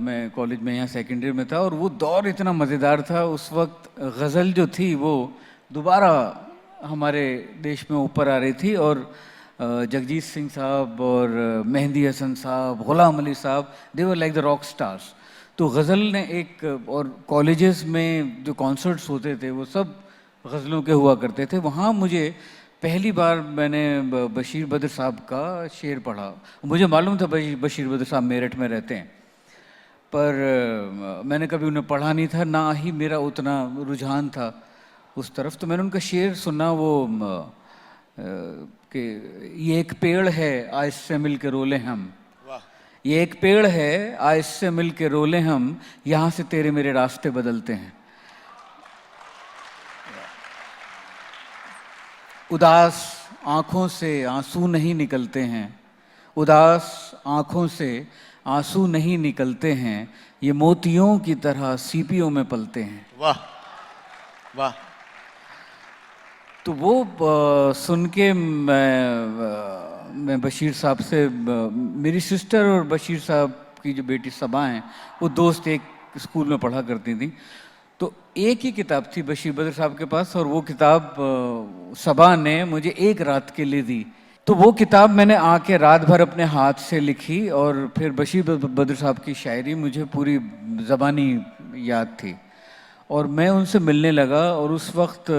मैं कॉलेज में यहाँ सेकेंड ईयर में था और वो दौर इतना मज़ेदार था। उस वक्त गज़ल जो थी वो दोबारा हमारे देश में ऊपर आ रही थी और जगजीत सिंह साहब और मेहंदी हसन साहब, ग़ुलाम अली साहब, they were like the rock stars. तो गज़ल ने एक, और कॉलेजेस में जो कॉन्सर्ट्स होते थे वो सब गज़लों के हुआ करते थे। वहाँ मुझे पहली बार मैंने बशीर बद्र साहब का शेर पढ़ा। मुझे मालूम था बशीर बद्र साहब मेरठ में रहते हैं, पर मैंने कभी उन्हें पढ़ा नहीं था, ना ही मेरा उतना रुझान था उस तरफ। तो मैंने उनका शेर सुना, वो कि ये एक पेड़ है आज से मिल के रोले हम, ये एक पेड़ है आज से मिल के रोले हम, यहाँ से तेरे मेरे रास्ते बदलते हैं। उदास आँखों से आंसू नहीं निकलते हैं, उदास आँखों से आंसू नहीं निकलते हैं, ये मोतियों की तरह सीपियों में पलते हैं। वाह वाह। तो वो सुन के मैं बशीर साहब से, मेरी सिस्टर और बशीर साहब की जो बेटी सबा हैं, वो दोस्त एक स्कूल में पढ़ा करती थी। तो एक ही किताब थी बशीर बद्र साहब के पास और वो किताब सबा ने मुझे एक रात के लिए दी। तो वो किताब मैंने आके रात भर अपने हाथ से लिखी और फिर बशीर बद्र साहब की शायरी मुझे पूरी ज़बानी याद थी और मैं उनसे मिलने लगा। और उस वक्त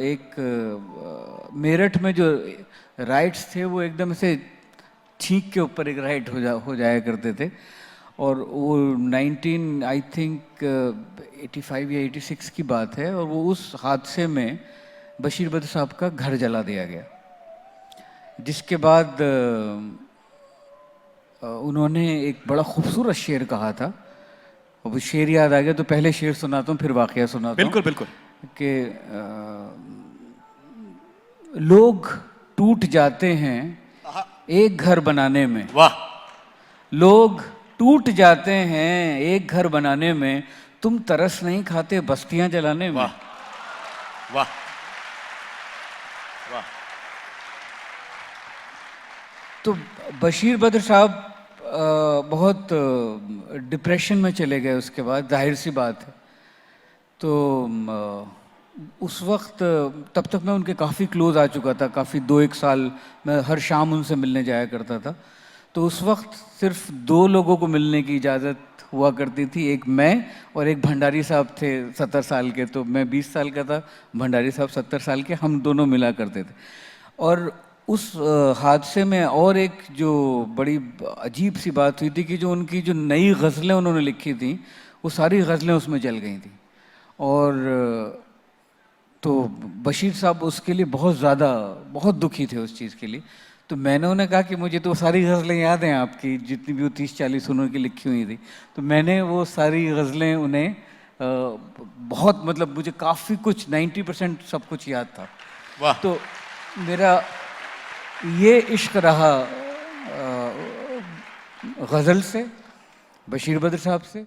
एक मेरठ में जो राइट्स थे वो एकदम से छींक के ऊपर एक राइट हो जाया करते थे। और वो 19 आई थिंक 85 या 86 की बात है और वो उस हादसे में बशीर बद्र साहब का घर जला दिया गया, जिसके बाद उन्होंने एक बड़ा खूबसूरत शेर कहा था। अब शेर याद आ गया तो पहले शेर सुनाता हूँ फिर वाकया सुनाता हूँ। बिल्कुल बिल्कुल। कि लोग टूट जाते हैं एक घर बनाने में, वाह। लोग टूट जाते हैं एक घर बनाने में, तुम तरस नहीं खाते बस्तियां जलाने में। वाह वाह वाह। तो बशीर बद्र साहब बहुत डिप्रेशन में चले गए उसके बाद, जाहिर सी बात है। तो उस वक्त तब तक मैं उनके काफ़ी क्लोज आ चुका था, काफ़ी 2-1 साल मैं हर शाम उनसे मिलने जाया करता था। तो उस वक्त सिर्फ 2 लोगों को मिलने की इजाज़त हुआ करती थी, एक मैं और एक भंडारी साहब थे 70 साल के। तो मैं 20 साल का था, भंडारी साहब 70 साल के, हम दोनों मिला करते थे। और उस हादसे में और एक जो बड़ी अजीब सी बात हुई थी कि जो उनकी जो नई गज़लें उन्होंने लिखी थी वो सारी गज़लें उसमें जल गई थी। और तो बशीर साहब उसके लिए बहुत दुखी थे उस चीज़ के लिए। तो मैंने उन्हें कहा कि मुझे तो सारी गज़लें याद हैं आपकी, जितनी भी वो 30-40 उन्होंने लिखी हुई थी। तो मैंने वो सारी गज़लें उन्हें बहुत, मतलब मुझे काफ़ी कुछ 90% सब कुछ याद था। वाह। तो मेरा ये इश्क रहा गज़ल से, बशीर बद्र साहब से।